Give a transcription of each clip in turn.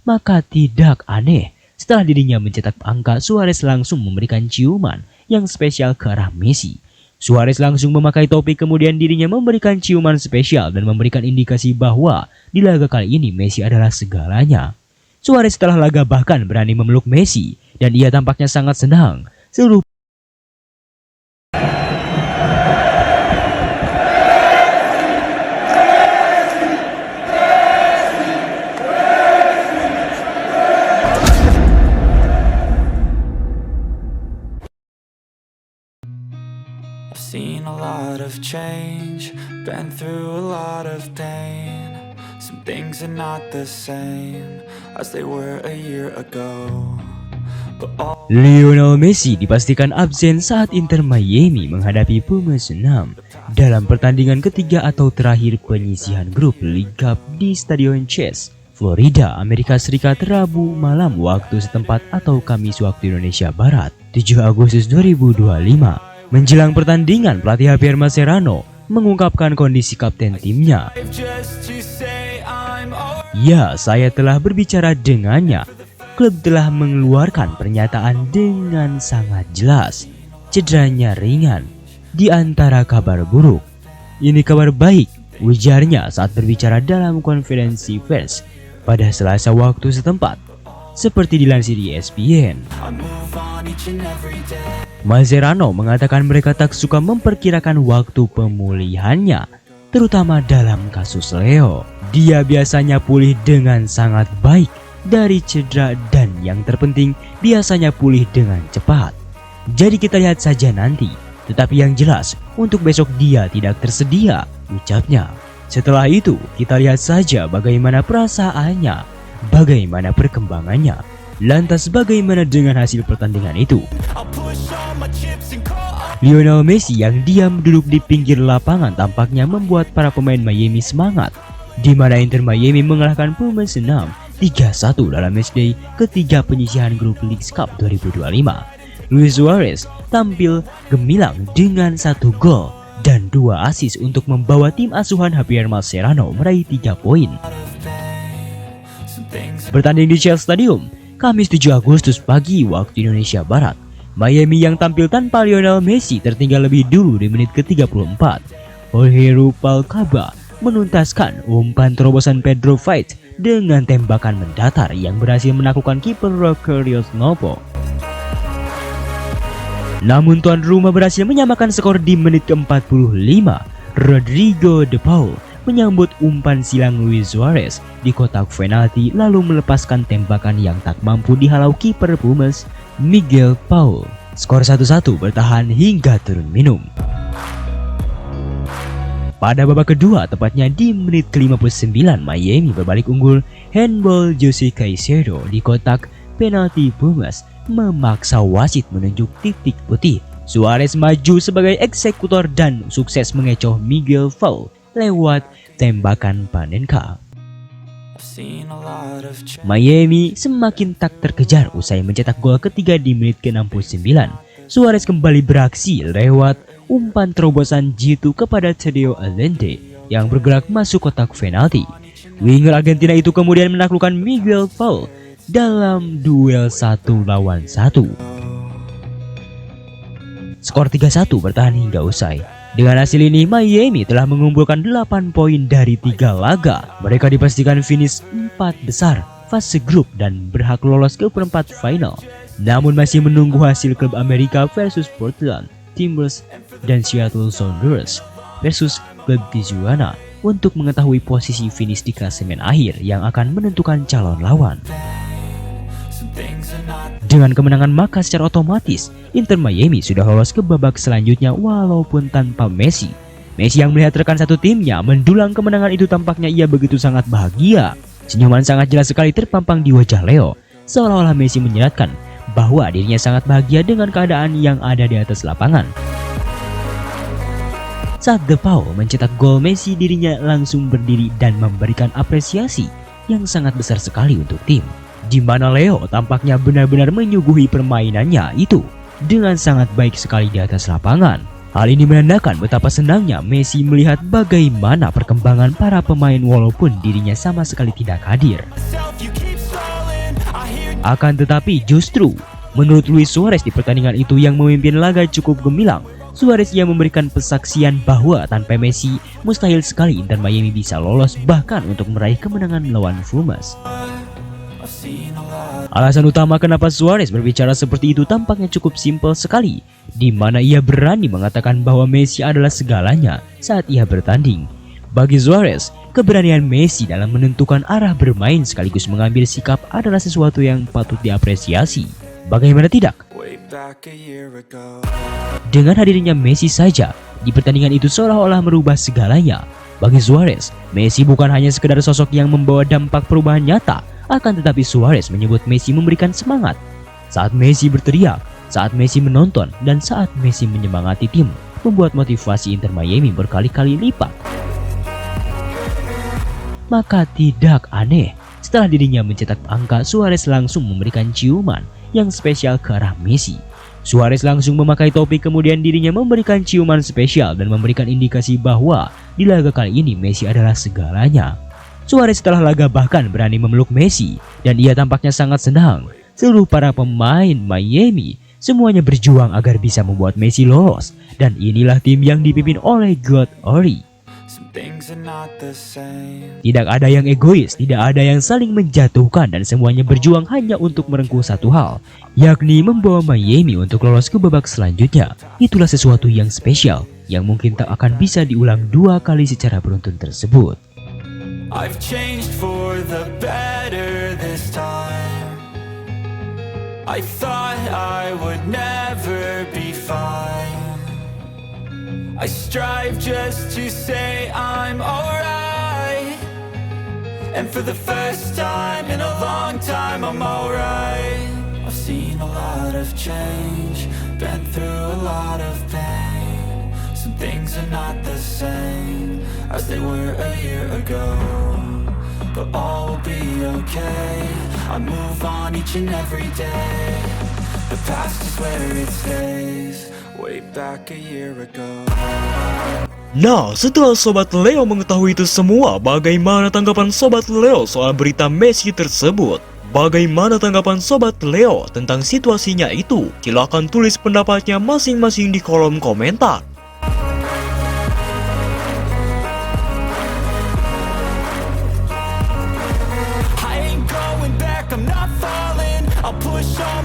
maka tidak aneh setelah dirinya mencetak angka, Suarez langsung memberikan ciuman yang spesial ke arah Messi. Suarez langsung memakai topi, kemudian dirinya memberikan ciuman spesial dan memberikan indikasi bahwa di laga kali ini Messi adalah segalanya. Suarez setelah laga bahkan berani memeluk Messi dan ia tampaknya sangat senang. Seluruh Seen a lot of change, been through a lot of pain. Some things are not the same as they were a year ago. Lionel Messi dipastikan absen saat Inter Miami menghadapi Pumas 6 dalam pertandingan ketiga atau terakhir penyisihan grup League Cup di Stadion Chase, Florida, Amerika Serikat, Rabu malam waktu setempat atau Kamis waktu Indonesia Barat, 7 Agustus 2025. Menjelang pertandingan, pelatih Javier Mascherano mengungkapkan kondisi kapten timnya. Ya, saya telah berbicara dengannya. Klub telah mengeluarkan pernyataan dengan sangat jelas. Cederanya ringan. Di antara kabar buruk, ini kabar baik, ujarnya saat berbicara dalam konferensi pers pada Selasa waktu setempat, seperti dilansir ESPN. Mascherano mengatakan mereka tak suka memperkirakan waktu pemulihannya, terutama dalam kasus Leo. Dia biasanya pulih dengan sangat baik dari cedera dan yang terpenting biasanya pulih dengan cepat. Jadi kita lihat saja nanti, tetapi yang jelas untuk besok dia tidak tersedia, ucapnya. Setelah itu kita lihat saja bagaimana perasaannya, bagaimana perkembangannya. Lantas bagaimana dengan hasil pertandingan itu? Lionel Messi yang diam duduk di pinggir lapangan tampaknya membuat para pemain Miami semangat, di mana Inter Miami mengalahkan Pumas 6 3-1 dalam matchday ketiga penyisihan grup League Cup 2025. Luis Suarez tampil gemilang dengan 1 gol dan 2 assist untuk membawa tim asuhan Javier Mascherano meraih 3 poin. Bertanding di Chelsea Stadium, Kamis 7 Agustus pagi waktu Indonesia Barat, Miami yang tampil tanpa Lionel Messi tertinggal lebih dulu di menit ke-34. Jorge Rubalcaba menuntaskan umpan terobosan Pedro Vite dengan tembakan mendatar yang berhasil menaklukkan kiper Roque Novo. Namun tuan rumah berhasil menyamakan skor di menit ke-45. Rodrigo De Paul menyambut umpan silang Luis Suarez di kotak penalti lalu melepaskan tembakan yang tak mampu dihalau kiper Pumas, Miguel Paul. Skor 1-1 bertahan hingga turun minum. Pada babak kedua, tepatnya di menit ke-59, Miami berbalik unggul. Handball Jose Caicedo di kotak penalti Pumas memaksa wasit menunjuk titik putih. Suarez maju sebagai eksekutor dan sukses mengecoh Miguel Paul lewat tembakan Panenka. Miami semakin tak terkejar usai mencetak gol ketiga di menit ke-69. Suarez kembali beraksi lewat umpan terobosan jitu kepada Tadeo Allende yang bergerak masuk kotak penalti. Winger Argentina itu kemudian menaklukkan Miguel Paul dalam duel 1 lawan 1. Skor 3-1 bertahan hingga usai. Dengan hasil ini, Miami telah mengumpulkan 8 poin dari 3 laga. Mereka dipastikan finish 4 besar fase grup dan berhak lolos ke perempat final. Namun masih menunggu hasil klub Amerika versus Portland Timbers dan Seattle Sounders versus klub Tijuana untuk mengetahui posisi finish di klasemen akhir yang akan menentukan calon lawan. Dengan kemenangan maka secara otomatis Inter Miami sudah lolos ke babak selanjutnya walaupun tanpa Messi. Messi yang melihat rekan satu timnya mendulang kemenangan itu tampaknya ia begitu sangat bahagia. Senyuman sangat jelas sekali terpampang di wajah Leo, seolah-olah Messi menyeratkan bahwa dirinya sangat bahagia dengan keadaan yang ada di atas lapangan. Saat De Paul mencetak gol, Messi dirinya langsung berdiri dan memberikan apresiasi yang sangat besar sekali untuk tim, di mana Leo tampaknya benar-benar menyuguhi permainannya itu dengan sangat baik sekali di atas lapangan. Hal ini menandakan betapa senangnya Messi melihat bagaimana perkembangan para pemain walaupun dirinya sama sekali tidak hadir. Akan tetapi justru menurut Luis Suarez di pertandingan itu yang memimpin laga cukup gemilang, Suarez yang memberikan persaksian bahwa tanpa Messi mustahil sekali Inter Miami bisa lolos bahkan untuk meraih kemenangan melawan Pumas. Alasan utama kenapa Suarez berbicara seperti itu tampaknya cukup simpel sekali, di mana ia berani mengatakan bahwa Messi adalah segalanya saat ia bertanding. Bagi Suarez, keberanian Messi dalam menentukan arah bermain sekaligus mengambil sikap adalah sesuatu yang patut diapresiasi. Bagaimana tidak? Dengan hadirnya Messi saja di pertandingan itu seolah-olah merubah segalanya. Bagi Suarez, Messi bukan hanya sekedar sosok yang membawa dampak perubahan nyata, akan tetapi Suarez menyebut Messi memberikan semangat. Saat Messi berteriak, saat Messi menonton, dan saat Messi menyemangati tim, membuat motivasi Inter Miami berkali-kali lipat. Maka tidak aneh setelah dirinya mencetak angka, Suarez langsung memberikan ciuman yang spesial ke arah Messi. Suarez langsung memakai topi, kemudian dirinya memberikan ciuman spesial dan memberikan indikasi bahwa di laga kali ini Messi adalah segalanya. Suarez setelah laga bahkan berani memeluk Messi dan ia tampaknya sangat senang. Seluruh para pemain Miami semuanya berjuang agar bisa membuat Messi lolos, dan inilah tim yang dipimpin oleh God Ori. Tidak ada yang egois, tidak ada yang saling menjatuhkan, dan semuanya berjuang hanya untuk merengkuh satu hal, yakni membawa Miami untuk lolos ke babak selanjutnya. Itulah sesuatu yang spesial yang mungkin tak akan bisa diulang dua kali secara beruntun tersebut. I've changed for the better this time. I thought I would never be fine. I strive just to say I'm alright, and for the first time in a long time I'm alright. I've seen a lot of change, been through a lot of pain. Some things are not the same as they were a year ago, but all will be okay. I move on each and every day. The past is where it stays, way back a year ago. Nah, setelah Sobat Leo mengetahui itu semua, bagaimana tanggapan Sobat Leo soal berita Messi tersebut? Bagaimana tanggapan Sobat Leo tentang situasinya itu? Silahkan tulis pendapatnya masing-masing di kolom komentar.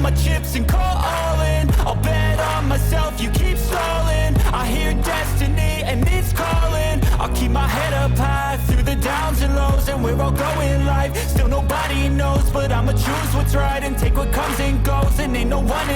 Chips and call all in. I'll bet on myself, you keep stalling. I hear destiny and it's calling. I'll keep my head up high through the downs and lows, and we're all going live. Still nobody knows, but I'ma choose what's right and take what comes and goes, and ain't no one